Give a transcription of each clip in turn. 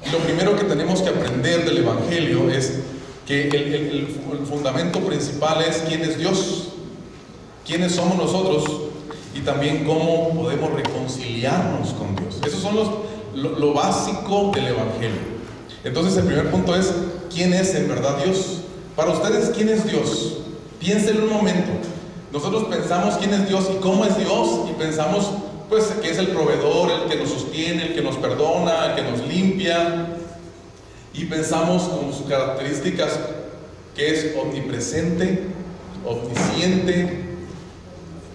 Y lo primero que tenemos que aprender del Evangelio es que el fundamento principal es quién es Dios, quiénes somos nosotros y también cómo podemos reconciliarnos con Dios. Esos son lo básico del Evangelio. Entonces el primer punto es ¿quién es en verdad Dios? Para ustedes, ¿quién es Dios? Piensen un momento. Nosotros pensamos quién es Dios y cómo es Dios, y pensamos pues que es el proveedor, el que nos sostiene, el que nos perdona, el que nos limpia, y pensamos con sus características que es omnipresente, omnisciente.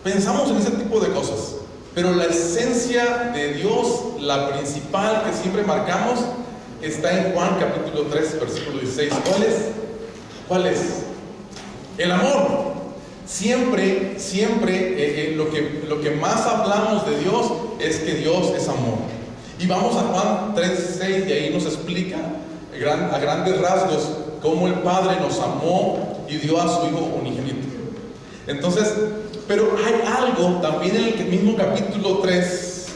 Pensamos en ese tipo de cosas, pero la esencia de Dios, la principal que siempre marcamos, está en Juan capítulo 3, versículo 16. ¿Cuál es? El amor. Siempre lo que más hablamos de Dios es que Dios es amor. Y vamos a Juan 3:6 y ahí nos explica a grandes rasgos cómo el Padre nos amó y dio a su Hijo unigénito. Entonces, pero hay algo también en el mismo capítulo 3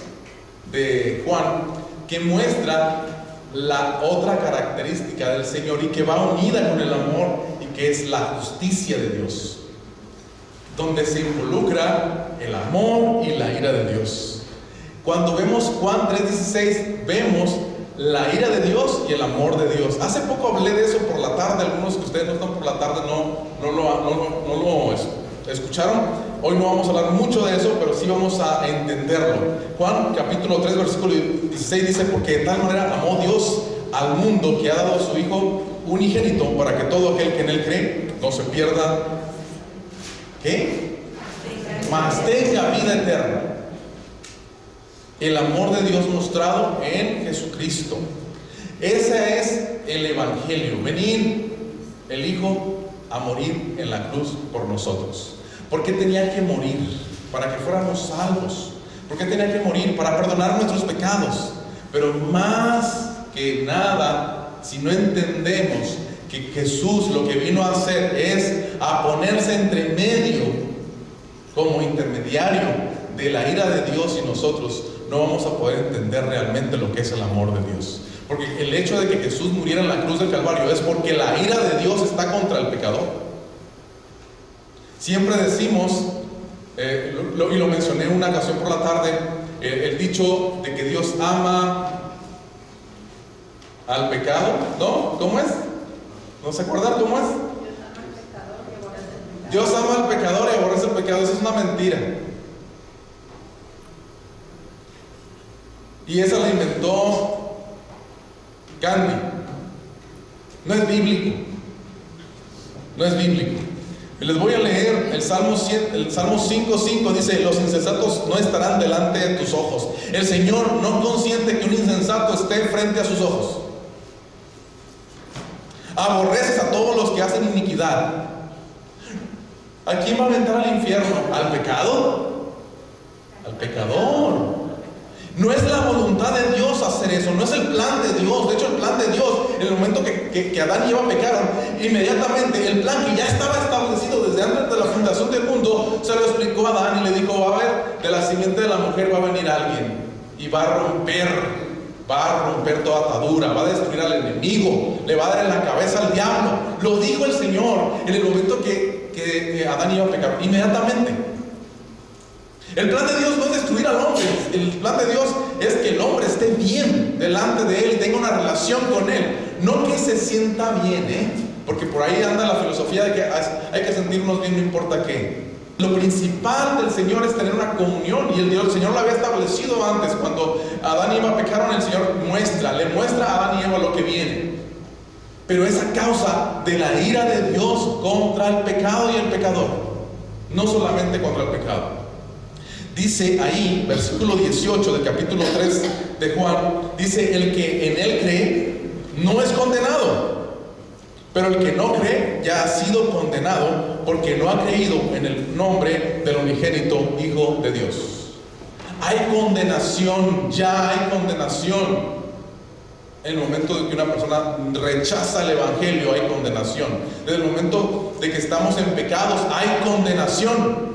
de Juan que muestra la otra característica del Señor y que va unida con el amor, y que es la justicia de Dios, donde se involucra el amor y la ira de Dios. Cuando vemos Juan 3:16, vemos la ira de Dios y el amor de Dios. Hace poco hablé de eso por la tarde. Algunos que ustedes no están por la tarde no lo escucharon. Hoy no vamos a hablar mucho de eso, pero sí vamos a entenderlo. Juan capítulo 3 versículo 16 dice: porque de tal manera amó Dios al mundo que ha dado a su Hijo unigénito, para que todo aquel que en él cree no se pierda, ¿qué? Mas tenga vida eterna. El amor de Dios mostrado en Jesucristo. Ese es el Evangelio. Venir el Hijo a morir en la cruz por nosotros. ¿Por qué tenía que morir? Para que fuéramos salvos. ¿Por qué tenía que morir? Para perdonar nuestros pecados. Pero más que nada, si no entendemos que Jesús lo que vino a hacer es a ponerse entre medio como intermediario de la ira de Dios y nosotros, no vamos a poder entender realmente lo que es el amor de Dios. Porque el hecho de que Jesús muriera en la cruz del Calvario es porque la ira de Dios está contra el pecador. Siempre decimos, y lo mencioné en una ocasión por la tarde, el dicho de que Dios ama al pecado, ¿no? ¿Cómo es? ¿No se acuerdan cómo es? Dios ama al pecador y aborrece el pecado. Eso es una mentira. Y esa la inventó Gandhi. No es bíblico. No es bíblico. Y les voy a leer el Salmo 5:5. Dice: los insensatos no estarán delante de tus ojos. El Señor no consiente que un insensato esté frente a sus ojos. Aborreces a todos los que hacen iniquidad. ¿A quién va a aventar al infierno? ¿Al pecado? Al pecador. No es la voluntad de Dios hacer eso, no es el plan de Dios. De hecho, el plan de Dios, en el momento que Adán y Eva pecaron, inmediatamente el plan que ya estaba establecido desde antes de la fundación del mundo, se lo explicó a Adán y le dijo: va a haber, de la simiente de la mujer va a venir alguien y va a romper toda atadura, va a destruir al enemigo, le va a dar en la cabeza al diablo. Lo dijo el Señor en el momento que Adán y Eva pecaron, inmediatamente. El plan de Dios no es destruir al hombre. El plan de Dios es que el hombre esté bien delante de Él y tenga una relación con Él. No que se sienta bien, porque por ahí anda la filosofía de que hay que sentirnos bien, no importa qué. Lo principal del Señor es tener una comunión, y el Señor lo había establecido antes. Cuando Adán y Eva pecaron, el Señor le muestra a Adán y Eva lo que viene. Pero es a causa de la ira de Dios contra el pecado y el pecador, no solamente contra el pecado. Dice ahí, versículo 18 del capítulo 3 de Juan, dice: el que en Él cree no es condenado, pero el que no cree ya ha sido condenado, porque no ha creído en el nombre del unigénito Hijo de Dios. Hay condenación, ya hay condenación. En el momento de que una persona rechaza el Evangelio, hay condenación. Desde el momento de que estamos en pecados, hay condenación.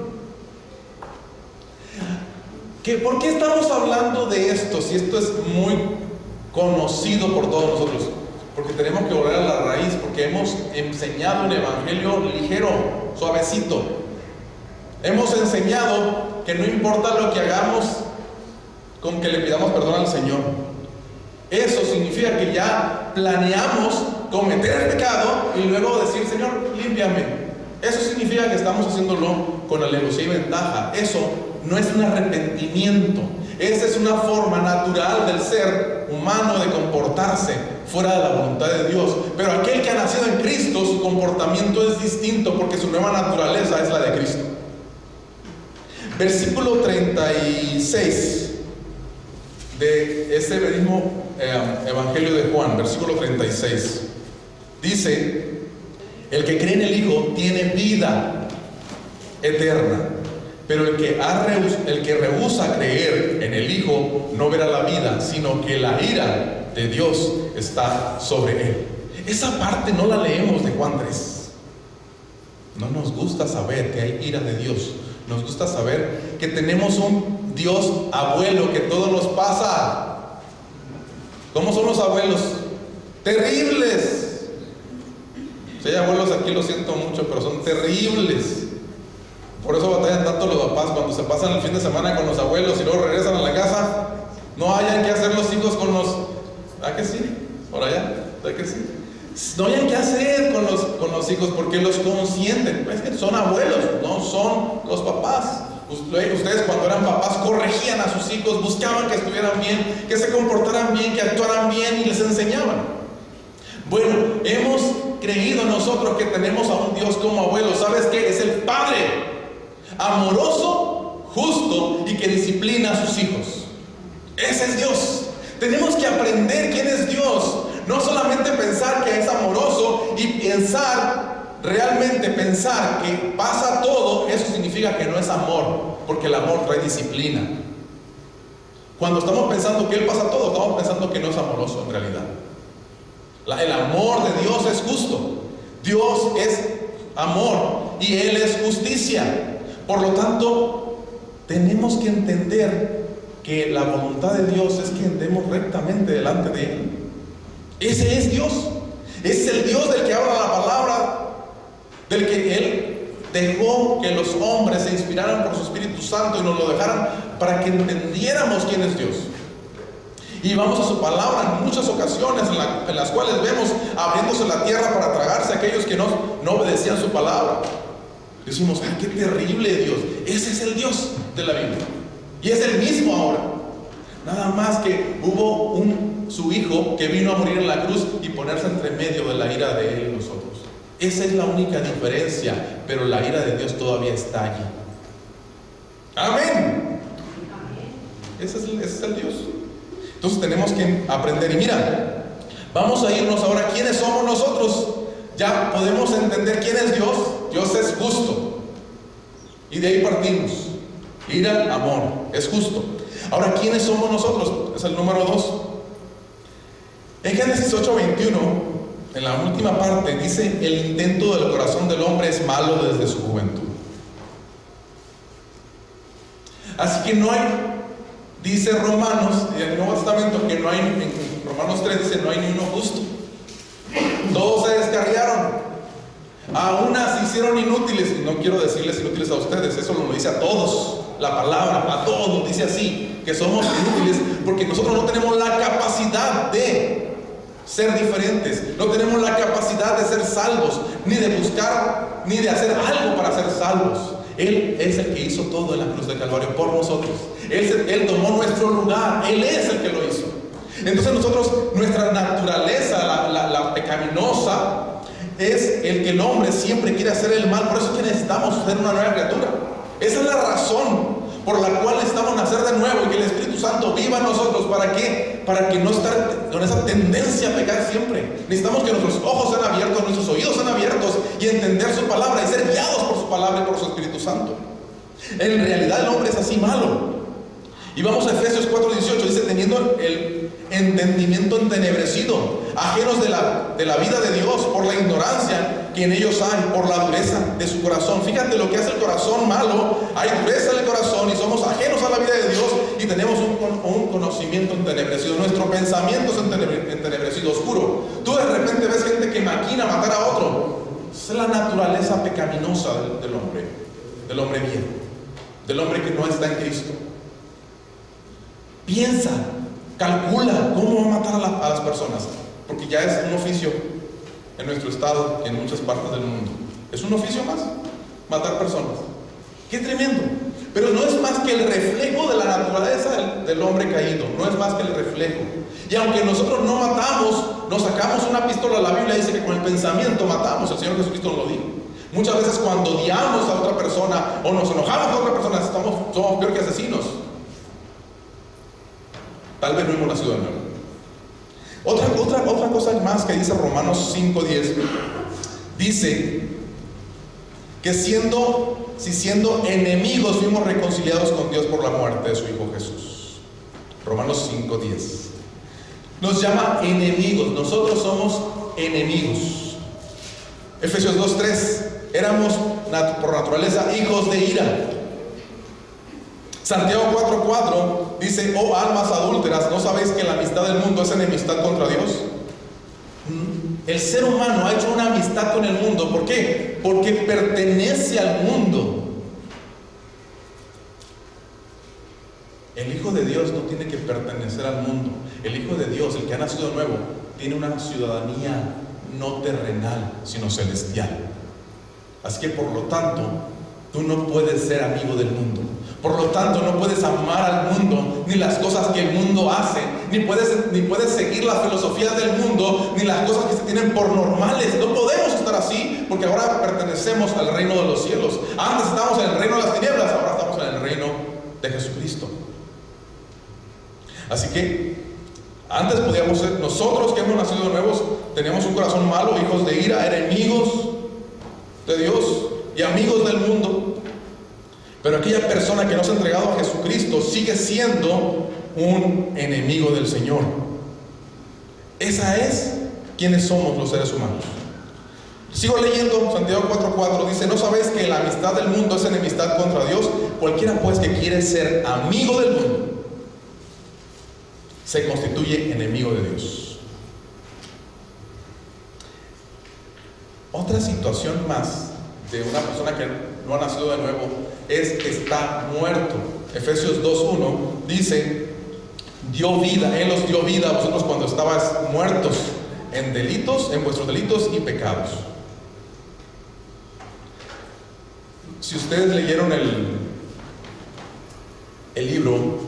¿Por qué estamos hablando de esto? Si esto es muy conocido por todos nosotros. Porque tenemos que volver a la raíz, porque hemos enseñado un evangelio ligero, suavecito. Hemos enseñado que no importa lo que hagamos, con que le pidamos perdón al Señor. Eso significa que ya planeamos cometer el pecado y luego decir: Señor, límpiame. Eso significa que estamos haciéndolo con alevosía y ventaja. Eso no es un arrepentimiento. Esa es una forma natural del ser humano de comportarse fuera de la voluntad de Dios. Pero aquel que ha nacido en Cristo, su comportamiento es distinto, porque su nueva naturaleza es la de Cristo. Versículo 36 de ese mismo Evangelio de Juan, versículo 36, dice: el que cree en el Hijo tiene vida eterna, pero el que rehúsa creer en el Hijo no verá la vida, sino que la ira de Dios está sobre él. Esa parte no la leemos de Juan 3. No nos gusta saber que hay ira de Dios. Nos gusta saber que tenemos un Dios abuelo, que todo nos pasa. ¿Cómo son los abuelos? Terribles. Si hay abuelos aquí, lo siento mucho, pero son terribles. Por eso batallan tanto los papás cuando se pasan el fin de semana con los abuelos y luego regresan a la casa. No hayan que hacer los hijos con los... ¿Ah, que sí? ¿Por allá? ¿Ah, que sí? No hayan que hacer con los hijos, porque los consienten. Es que son abuelos, no son los papás. Ustedes, cuando eran papás, corregían a sus hijos, buscaban que estuvieran bien, que se comportaran bien, que actuaran bien, y les enseñaban. Bueno, hemos creído nosotros que tenemos a un Dios como abuelo. ¿Sabes qué? Es el Padre amoroso, justo y que disciplina a sus hijos. Ese es Dios. Tenemos que aprender quién es Dios. No solamente pensar que es amoroso y realmente pensar que pasa todo. Eso significa que no es amor, porque el amor trae disciplina. Cuando estamos pensando que Él pasa todo, estamos pensando que no es amoroso en realidad. El amor de Dios es justo. Dios es amor y Él es justicia. Por lo tanto, tenemos que entender que la voluntad de Dios es que andemos rectamente delante de Él. Ese es Dios. Ese es el Dios del que habla la palabra, del que Él dejó que los hombres se inspiraran por su Espíritu Santo y nos lo dejaran para que entendiéramos quién es Dios. Y vamos a su palabra en muchas ocasiones en las cuales vemos abriéndose la tierra para tragarse a aquellos que no obedecían su palabra. Decimos: ¡ay, qué terrible Dios! Ese es el Dios de la Biblia. Y es el mismo ahora. Nada más que hubo su Hijo que vino a morir en la cruz y ponerse entre medio de la ira de Él y nosotros. Esa es la única diferencia, pero la ira de Dios todavía está allí. ¡Amén! Ese es el Dios. Entonces tenemos que aprender. Y mira, vamos a irnos ahora. ¿Quiénes somos nosotros? Ya podemos entender quién es Dios. Dios es justo. Y de ahí partimos. Ira, amor, es justo. Ahora, ¿quiénes somos nosotros? Es el número 2. En Génesis 8:21, en la última parte, dice: el intento del corazón del hombre es malo desde su juventud. Así que no hay, dice Romanos, en el Nuevo Testamento, que no hay, en Romanos 3 dice: no hay ni uno justo. Todos se descarriaron. A unas se hicieron inútiles. Y no quiero decirles inútiles a ustedes, eso lo dice a todos. La palabra a todos dice así, que somos inútiles porque nosotros no tenemos la capacidad de ser diferentes, no tenemos la capacidad de ser salvos, ni de buscar, ni de hacer algo para ser salvos. Él es el que hizo todo en la cruz de Calvario por nosotros. Él tomó nuestro lugar, Él es el que lo hizo. Entonces nosotros, nuestra naturaleza, la pecaminosa, es el que el hombre siempre quiere hacer el mal. Por eso es que necesitamos ser una nueva criatura. Esa es la razón por la cual necesitamos nacer de nuevo y que el Espíritu Santo viva en nosotros. ¿Para qué? Para que no estar con esa tendencia a pecar siempre. Necesitamos que nuestros ojos sean abiertos, nuestros oídos sean abiertos y entender su palabra y ser guiados por su palabra y por su Espíritu Santo. En realidad el hombre es así malo. Y vamos a Efesios 4:18, dice: teniendo el entendimiento entenebrecido, ajenos de la vida de Dios por la ignorancia que en ellos hay, por la dureza de su corazón. Fíjate lo que hace el corazón malo. Hay dureza en el corazón y somos ajenos a la vida de Dios y tenemos un conocimiento entenebrecido. Nuestro pensamiento es entenebrecido, oscuro. Tú de repente ves gente que maquina matar a otro. Esa es la naturaleza pecaminosa del hombre viejo, del hombre que no está en Cristo. Piensa, calcula cómo va a matar a las personas, porque ya es un oficio en nuestro estado y en muchas partes del mundo. Es un oficio más, matar personas. ¡Qué tremendo! Pero no es más que el reflejo de la naturaleza del hombre caído. No es más que el reflejo. Y aunque nosotros no matamos, nos sacamos una pistola. La Biblia dice que con el pensamiento matamos. El Señor Jesucristo nos lo dijo. Muchas veces cuando odiamos a otra persona o nos enojamos a otra persona, somos peor que asesinos. Tal vez no hemos nacido de nuevo. Otra cosa más que dice Romanos 5:10. Dice que si siendo enemigos fuimos reconciliados con Dios por la muerte de su Hijo Jesús. Romanos 5:10. Nos llama enemigos. Nosotros somos enemigos. Efesios 2:3. Éramos por naturaleza hijos de ira. Santiago 4:4 dice: oh almas adúlteras, ¿no sabéis que la amistad del mundo es enemistad contra Dios? El ser humano ha hecho una amistad con el mundo. ¿Por qué? Porque pertenece al mundo. El Hijo de Dios no tiene que pertenecer al mundo. El Hijo de Dios, el que ha nacido de nuevo, tiene una ciudadanía no terrenal, sino celestial. Así que por lo tanto, tú no puedes ser amigo del mundo. Por lo tanto, no puedes amar al mundo, ni las cosas que el mundo hace, ni puedes seguir las filosofías del mundo, ni las cosas que se tienen por normales. No podemos estar así, porque ahora pertenecemos al reino de los cielos. Antes estábamos en el reino de las tinieblas, ahora estamos en el reino de Jesucristo. Así que antes podíamos ser, nosotros que hemos nacido nuevos, teníamos un corazón malo, hijos de ira, enemigos de Dios y amigos del mundo. Pero aquella persona que no se ha entregado a Jesucristo sigue siendo un enemigo del Señor. Esa es quienes somos los seres humanos. Sigo leyendo. Santiago 4:4 dice: ¿no sabéis que la amistad del mundo es enemistad contra Dios? Cualquiera pues que quiere ser amigo del mundo se constituye enemigo de Dios. Otra situación más de una persona que no ha nacido de nuevo es que está muerto. Efesios 2:1 dice: dio vida, Él os dio vida a vosotros cuando estabais muertos en delitos, en vuestros delitos y pecados. Si ustedes leyeron el libro,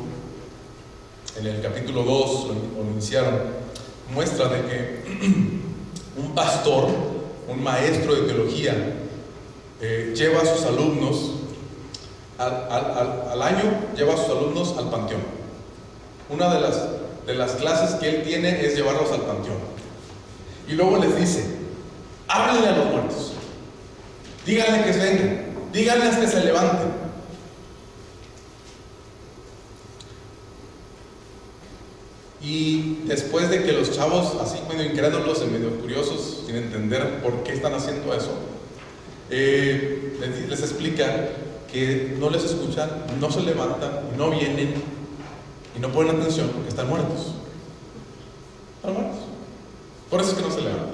en el capítulo 2 lo iniciaron, muestra de que un pastor, un maestro de teología, lleva a sus alumnos al año, lleva a sus alumnos al panteón. Una de las clases que él tiene es llevarlos al panteón. Y luego les dice: háblenle a los muertos, díganle que se vengan, díganles que se levanten. Y después de que los chavos, así medio incrédulos y medio curiosos, sin entender por qué están haciendo eso, les explica que no les escuchan, no se levantan, no vienen y no ponen atención porque están muertos. Están muertos. Por eso es que no se levantan.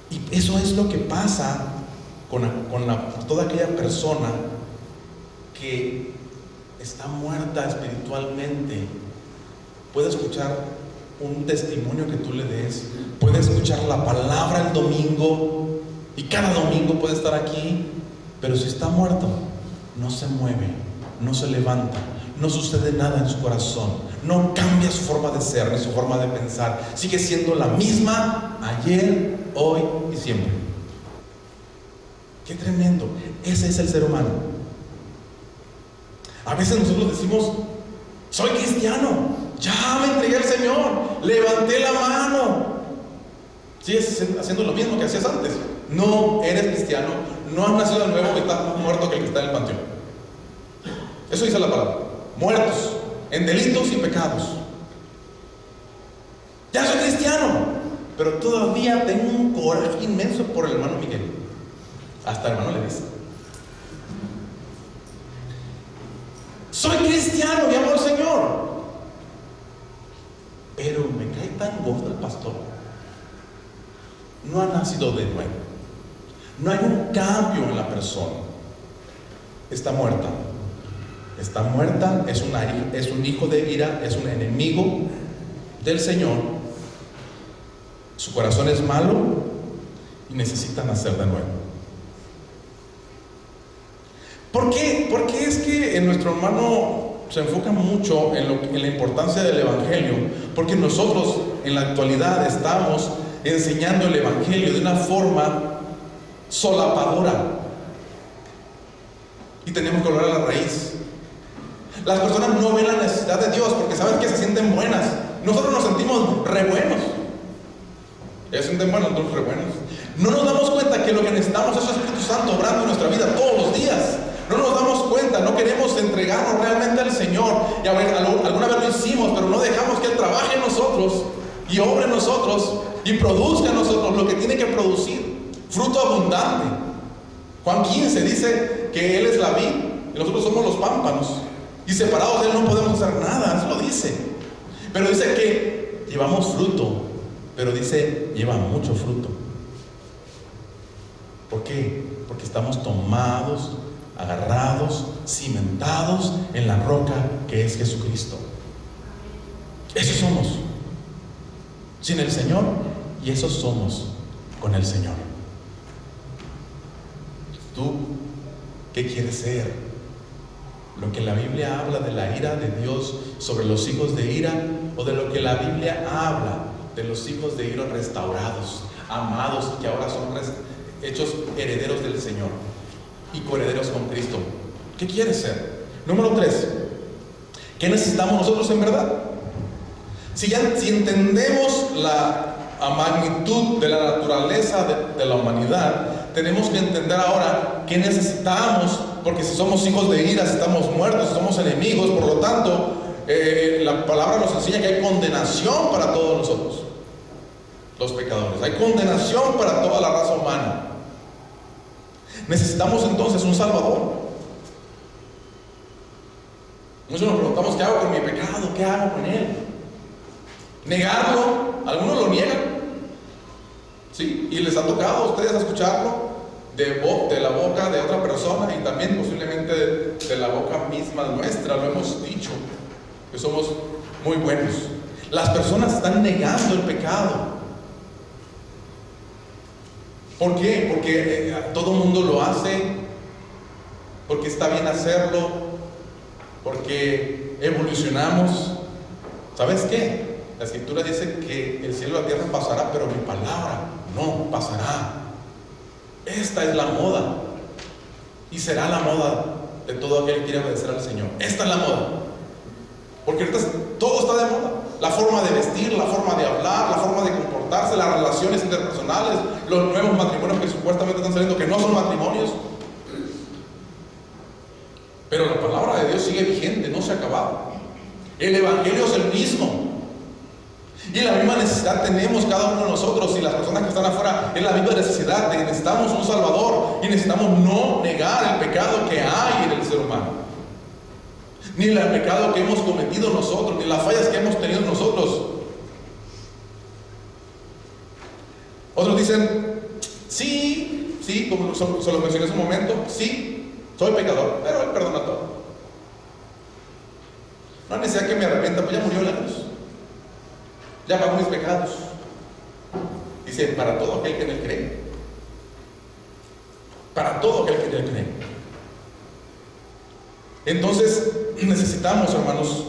Y eso es lo que pasa con toda aquella persona que está muerta espiritualmente. Puede escuchar un testimonio que tú le des, puede escuchar la palabra el domingo, y cada domingo puede estar aquí, pero si está muerto, no se mueve, no se levanta, no sucede nada en su corazón, no cambia su forma de ser ni su forma de pensar, sigue siendo la misma ayer, hoy y siempre. ¡Qué tremendo! Ese es el ser humano. A veces nosotros decimos: soy cristiano, ya me entregué al Señor, levanté la mano. Sigues haciendo lo mismo que hacías antes. No eres cristiano, no has nacido de nuevo y estás más muerto que el que está en el panteón. Eso dice la palabra: muertos en delitos y pecados. Ya soy cristiano, pero todavía tengo un coraje inmenso por el hermano Miguel. Hasta el hermano le dice. Soy cristiano y amo al Señor, pero me cae tan gordo el pastor. No ha nacido de nuevo. No hay un cambio en la persona. Está muerta. Está muerta, es un hijo de ira, es un enemigo del Señor. Su corazón es malo y necesita nacer de nuevo. ¿Por qué? Porque es que nuestro hermano se enfoca mucho en la importancia del Evangelio, porque nosotros en la actualidad estamos enseñando el Evangelio de una forma solapadora, y tenemos que volver a la raíz. Las personas no ven la necesidad de Dios porque saben que se sienten buenas. Nosotros nos sentimos re buenos. Ellos se sienten buenos, nosotros re buenos. No nos damos cuenta que lo que necesitamos es el Espíritu Santo obrando en nuestra vida todos los días. No nos damos cuenta, no queremos entregarnos realmente al Señor. Y a ver, alguna vez lo hicimos, pero no dejamos que Él trabaje en nosotros y obre en nosotros y produzca en nosotros lo que tiene que producir, fruto abundante. Juan 15 dice que Él es la vid y nosotros somos los pámpanos, y separados de Él no podemos hacer nada. Eso lo dice. Pero dice que llevamos fruto, pero dice lleva mucho fruto. ¿Por qué? Porque estamos tomados, agarrados, cimentados en la roca que es Jesucristo. Eso somos sin el Señor, y eso somos con el Señor. ¿Tú qué quieres ser? ¿Lo que la Biblia habla de la ira de Dios sobre los hijos de ira, o de lo que la Biblia habla de los hijos de ira restaurados, amados, que ahora son hechos herederos del Señor y coherederos con Cristo? ¿Qué quieres ser? Número 3, ¿qué necesitamos nosotros en verdad? Si entendemos la magnitud de la naturaleza de la humanidad, tenemos que entender ahora qué necesitamos, porque si somos hijos de ira, si estamos muertos, si somos enemigos, por lo tanto, la palabra nos enseña que hay condenación para todos nosotros, los pecadores. Hay condenación para toda la raza humana. Necesitamos entonces un Salvador. Muchos nos preguntamos: ¿qué hago con mi pecado? ¿Qué hago con él? Negarlo. Algunos lo niegan, ¿sí? Y les ha tocado a ustedes escucharlo de la boca de otra persona, y también posiblemente de la boca misma nuestra. Lo hemos dicho, que somos muy buenos. Las personas están negando el pecado. ¿Por qué? Porque todo el mundo lo hace, porque está bien hacerlo, porque evolucionamos. ¿Sabes qué? La Escritura dice que el cielo y la tierra pasará, pero mi palabra no pasará. Esta es la moda, y será la moda de todo aquel que quiere obedecer al Señor. Esta es la moda, porque ahorita todo está de moda. La forma de vestir, la forma de hablar, la forma de comportarse, las relaciones interpersonales, los nuevos matrimonios que supuestamente están saliendo, que no son matrimonios. Pero la palabra de Dios sigue vigente, no se ha acabado. El Evangelio es el mismo. Y la misma necesidad tenemos cada uno de nosotros, y las personas que están afuera, es la misma necesidad de que necesitamos un Salvador, y necesitamos no negar el pecado que hay en el ser humano, ni el pecado que hemos cometido nosotros, ni las fallas que hemos tenido nosotros. Otros dicen: sí, como se lo mencioné hace un momento, sí, soy pecador, pero Él perdona todo. No hay necesidad que me arrepienta, pues ya murió en la cruz, ya pagó mis pecados. Dice: para todo aquel que en Él cree. Para todo aquel que en Él cree. Entonces necesitamos, hermanos,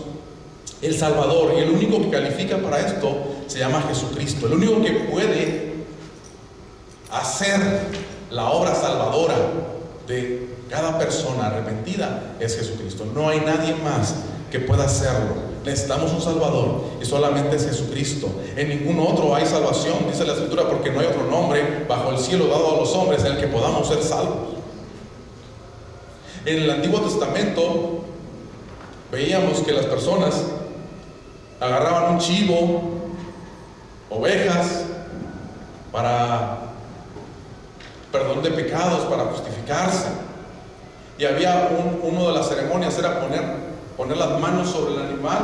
el Salvador, y el único que califica para esto se llama Jesucristo. El único que puede hacer la obra salvadora de cada persona arrepentida es Jesucristo. No hay nadie más que pueda hacerlo. Necesitamos un Salvador, y solamente es Jesucristo. En ningún otro hay salvación, dice la Escritura, porque no hay otro nombre bajo el cielo dado a los hombres en el que podamos ser salvos. En el Antiguo Testamento veíamos que las personas agarraban un chivo, ovejas, para perdón de pecados, para justificarse. Y había una de las ceremonias era poner poner las manos sobre el animal,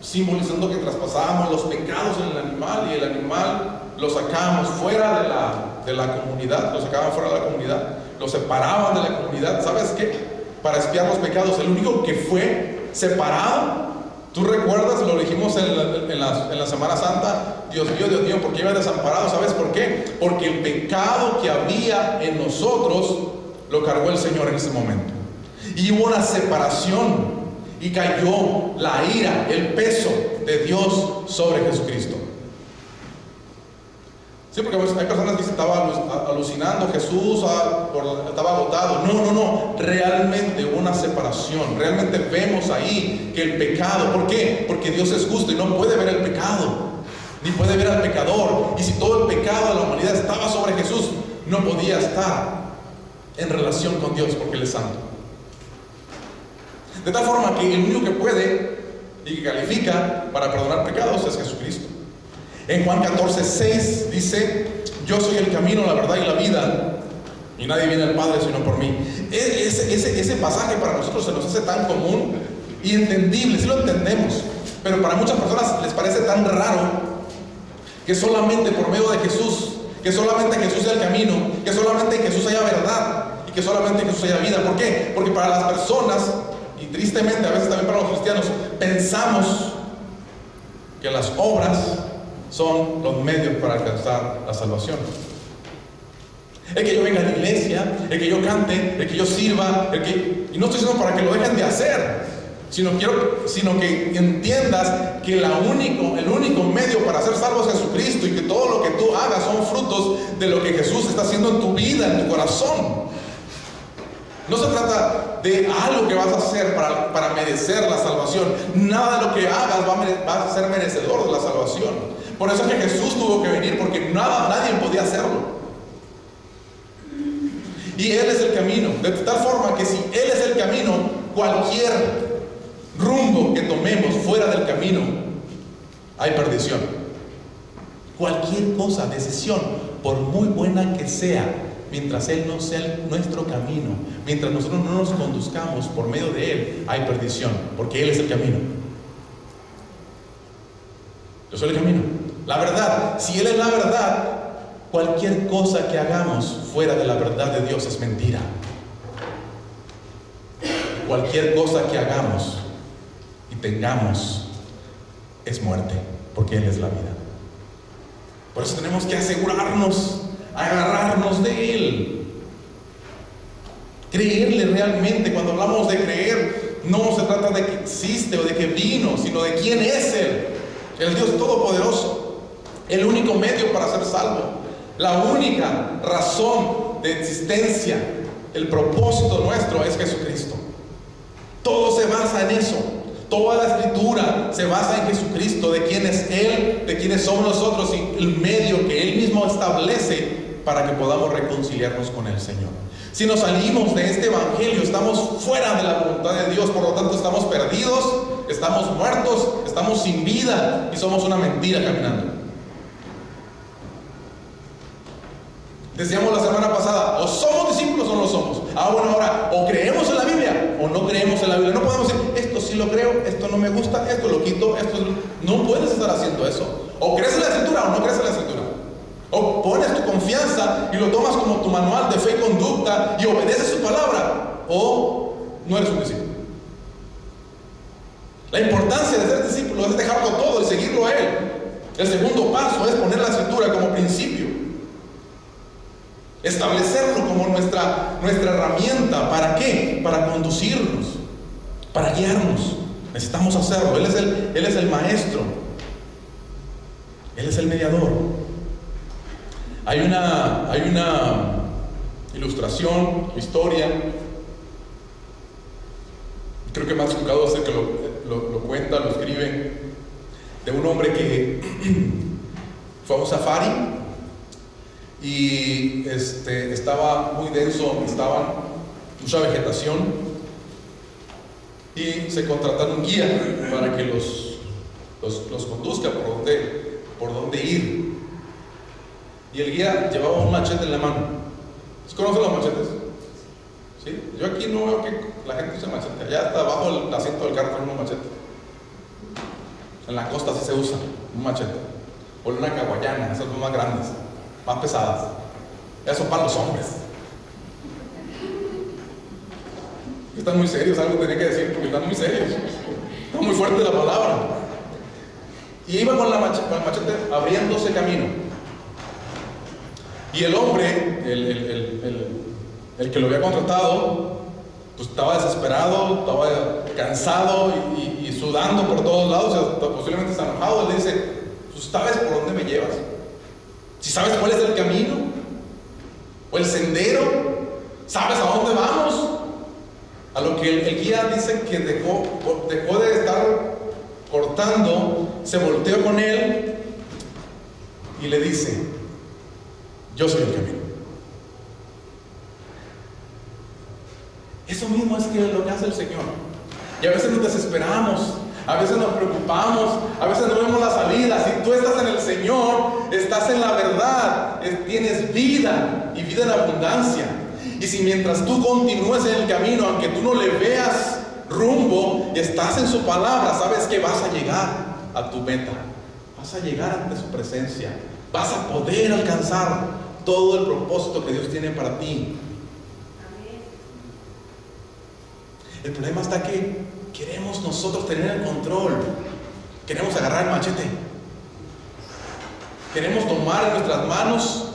simbolizando que traspasábamos los pecados en el animal, y el animal lo sacábamos fuera de la comunidad, lo sacaban fuera de la comunidad, lo separaban de la comunidad. ¿Sabes qué? Para expiar los pecados, el único que fue separado, tú recuerdas, lo dijimos en la Semana Santa, Dios mío, ¿por qué iba desamparado? ¿Sabes por qué? Porque el pecado que había en nosotros lo cargó el Señor en ese momento, y hubo una separación, y cayó la ira, el peso de Dios sobre Jesucristo. Sí, porque hay personas que estaban alucinando, Jesús estaba agotado. No, realmente hubo una separación. Realmente vemos ahí que el pecado, ¿por qué? Porque Dios es justo y no puede ver el pecado, ni puede ver al pecador. Y si todo el pecado de la humanidad estaba sobre Jesús, no podía estar en relación con Dios, porque Él es santo. De tal forma que el único que puede y que califica para perdonar pecados es Jesucristo. En Juan 14:6 dice: yo soy el camino, la verdad y la vida, y nadie viene al Padre sino por mí. Ese pasaje para nosotros se nos hace tan común y entendible, sí lo entendemos, pero para muchas personas les parece tan raro que solamente por medio de Jesús, que solamente Jesús sea el camino, que solamente en Jesús haya verdad y que solamente en Jesús haya vida. ¿Por qué? Porque para las personas, y tristemente a veces también para los cristianos, pensamos que las obras son los medios para alcanzar la salvación. El que yo venga a la iglesia, el que yo cante, el que yo sirva, y no estoy diciendo para que lo dejen de hacer, sino que entiendas que el único medio para ser salvo es Jesucristo, y que todo lo que tú hagas son frutos de lo que Jesús está haciendo en tu vida, en tu corazón. No se trata de algo que vas a hacer para merecer la salvación. Nada de lo que hagas va a ser merecedor de la salvación. Por eso es que Jesús tuvo que venir, porque nadie podía hacerlo. Y Él es el camino, de tal forma que si Él es el camino, cualquier rumbo que tomemos fuera del camino, hay perdición. Cualquier cosa, decisión, por muy buena que sea, mientras Él no sea nuestro camino, mientras nosotros no nos conduzcamos por medio de Él, hay perdición, porque Él es el camino. Yo soy el camino, la verdad. Si Él es la verdad, cualquier cosa que hagamos fuera de la verdad de Dios es mentira. Cualquier cosa que hagamos y tengamos es muerte, porque Él es la vida. Por eso tenemos que asegurarnos, agarrarnos de Él, creerle realmente. Cuando hablamos de creer, no se trata de que existe o de que vino, sino de quién es Él, el Dios Todopoderoso, el único medio para ser salvo, la única razón de existencia, el propósito nuestro es Jesucristo. Todo se basa en eso. Toda la escritura se basa en Jesucristo, de quién es Él, de quiénes somos nosotros, y el medio que Él mismo establece para que podamos reconciliarnos con el Señor. Si nos salimos de este evangelio, estamos fuera de la voluntad de Dios. Por lo tanto, estamos perdidos, estamos muertos, estamos sin vida y somos una mentira caminando. Decíamos la semana pasada, o somos discípulos o no lo somos. Bueno, ahora, o creemos en la Biblia o no creemos en la Biblia. No podemos decir, esto sí lo creo, esto no me gusta, esto lo quito, no puedes estar haciendo eso. O crees en la escritura o no crees en la escritura. O pones tu confianza y lo tomas como tu manual de fe y conducta y obedeces su palabra, o no eres un discípulo. La importancia de ser discípulo es dejarlo todo y seguirlo a Él. El segundo paso es poner la escritura como principio, establecerlo como nuestra herramienta. ¿Para qué? Para conducirnos, para guiarnos. Necesitamos hacerlo. Él es el maestro, Él es el mediador. Hay una ilustración, historia, creo que Max Lucado hace que lo cuenta, lo escribe, de un hombre que fue a un safari y estaba muy denso, estaba mucha vegetación, y se contrataron un guía para que los conduzca por dónde ir. Y el guía llevaba un machete en la mano. ¿Conocen los machetes? ¿Sí? Yo aquí no veo la gente usa machete. Allá está abajo el asiento del carro con un machete. En la costa sí se usa un machete. O una caguayana, esas son más grandes, más pesadas. Eso para los hombres. Están muy serios, algo tenía que decir porque están muy serios. Está muy fuerte la palabra. Y iba con el machete abriéndose camino. Y el hombre, el que lo había contratado, pues estaba desesperado, estaba cansado y sudando por todos lados, o sea, posiblemente está enojado. Le dice: pues sabes por dónde me llevas, si sabes cuál es el camino o el sendero, sabes a dónde vamos. A lo que el guía dice que dejó de estar cortando, se volteó con él y le dice: yo soy el camino. Eso mismo es lo que hace el Señor. Y a veces nos desesperamos, a veces nos preocupamos, a veces no vemos la salida. Si tú estás en el Señor, estás en la verdad, tienes vida y vida en abundancia. Y si mientras tú continúes en el camino, aunque tú no le veas rumbo, estás en su palabra, sabes que vas a llegar a tu meta, vas a llegar ante su presencia, vas a poder alcanzar todo el propósito que Dios tiene para ti. El problema está que queremos nosotros tener el control, queremos agarrar el machete, queremos tomar en nuestras manos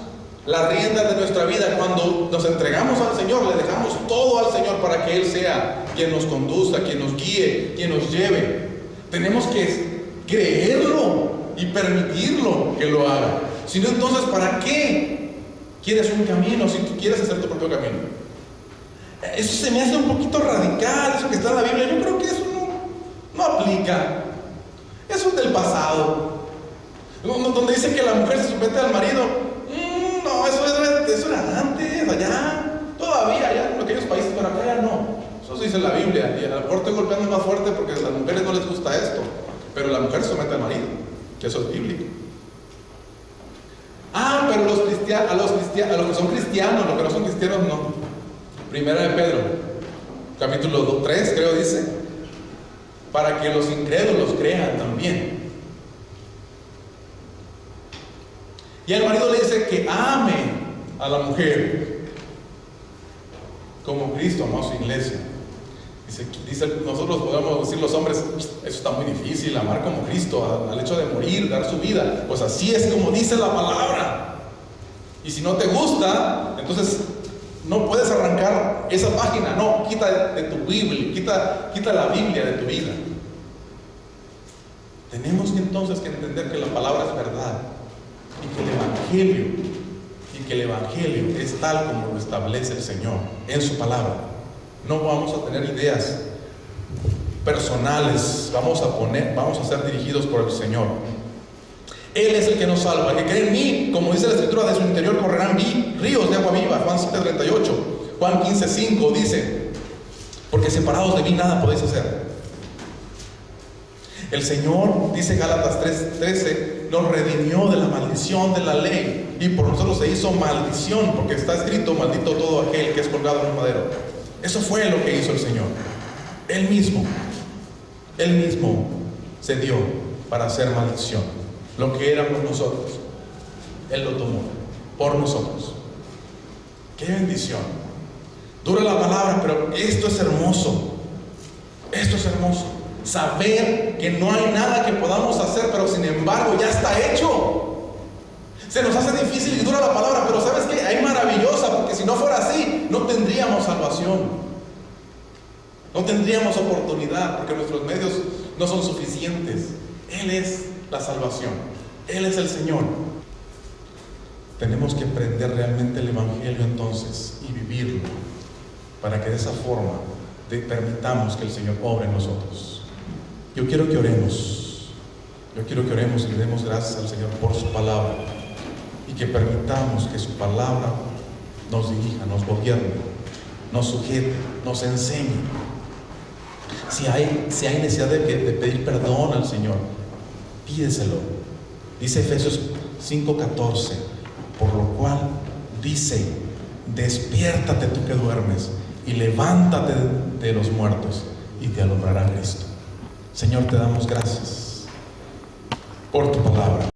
la rienda de nuestra vida. Cuando nos entregamos al Señor, le dejamos todo al Señor para que Él sea quien nos conduzca, quien nos guíe, quien nos lleve. Tenemos que creerlo y permitirlo que lo haga. Si no, entonces, ¿para qué quieres un camino si tú quieres hacer tu propio camino? Eso se me hace un poquito radical, eso que está en la Biblia. Yo creo que eso no aplica. Eso es del pasado. Donde dice que la mujer se somete al marido. No, eso era antes, allá. Todavía, allá en aquellos países, pero acá ya no. Eso dice la Biblia. Y a lo mejor estoy golpeando más fuerte porque a las mujeres no les gusta esto. Pero la mujer se somete al marido, que eso es bíblico. Pero a los que son cristianos, los que no son cristianos, no. Primera de Pedro, capítulo 3, creo dice, para que los incrédulos crean también. Y el marido le dice que ame a la mujer como Cristo amó a su iglesia. Dice, nosotros podemos decir los hombres, eso está muy difícil, amar como Cristo, al hecho de morir, dar su vida. Pues así es como dice la palabra. Y si no te gusta, entonces no puedes arrancar esa página. No, quita de tu Biblia, quita la Biblia de tu vida. Tenemos que entonces que entender que la palabra es verdad y que el Evangelio es tal como lo establece el Señor en su palabra. No vamos a tener ideas personales, vamos a ser dirigidos por el Señor. Él es el que nos salva. El que cree en mí, como dice la Escritura, de su interior correrán ríos de agua viva. Juan 7:38. Juan 15:5 dice: porque separados de mí nada podéis hacer. El Señor, dice Gálatas 3:13, nos redimió de la maldición de la ley y por nosotros se hizo maldición, porque está escrito: maldito todo aquel que es colgado en un madero. Eso fue lo que hizo el Señor. Él mismo se dio para hacer maldición. Lo que éramos nosotros, Él lo tomó por nosotros. ¡Qué bendición! Dura la palabra, pero esto es hermoso. Esto es hermoso. Saber que no hay nada que podamos hacer, pero sin embargo ya está hecho. Se nos hace difícil y dura la palabra, pero ¿sabes qué? Hay maravillosa, porque si no fuera así, no tendríamos salvación. No tendríamos oportunidad, porque nuestros medios no son suficientes. Él es la salvación. Él es el Señor. Tenemos que aprender realmente el Evangelio entonces y vivirlo, para que de esa forma permitamos que el Señor obre en nosotros. Yo quiero que oremos y le demos gracias al Señor por su palabra, y que permitamos que su palabra nos dirija, nos gobierne, nos sujete, nos enseñe. Si hay necesidad de pedir perdón al Señor, pídeselo. Dice Efesios 5:14, por lo cual dice: despiértate tú que duermes y levántate de los muertos y te alumbrará Cristo. Señor, te damos gracias por tu palabra.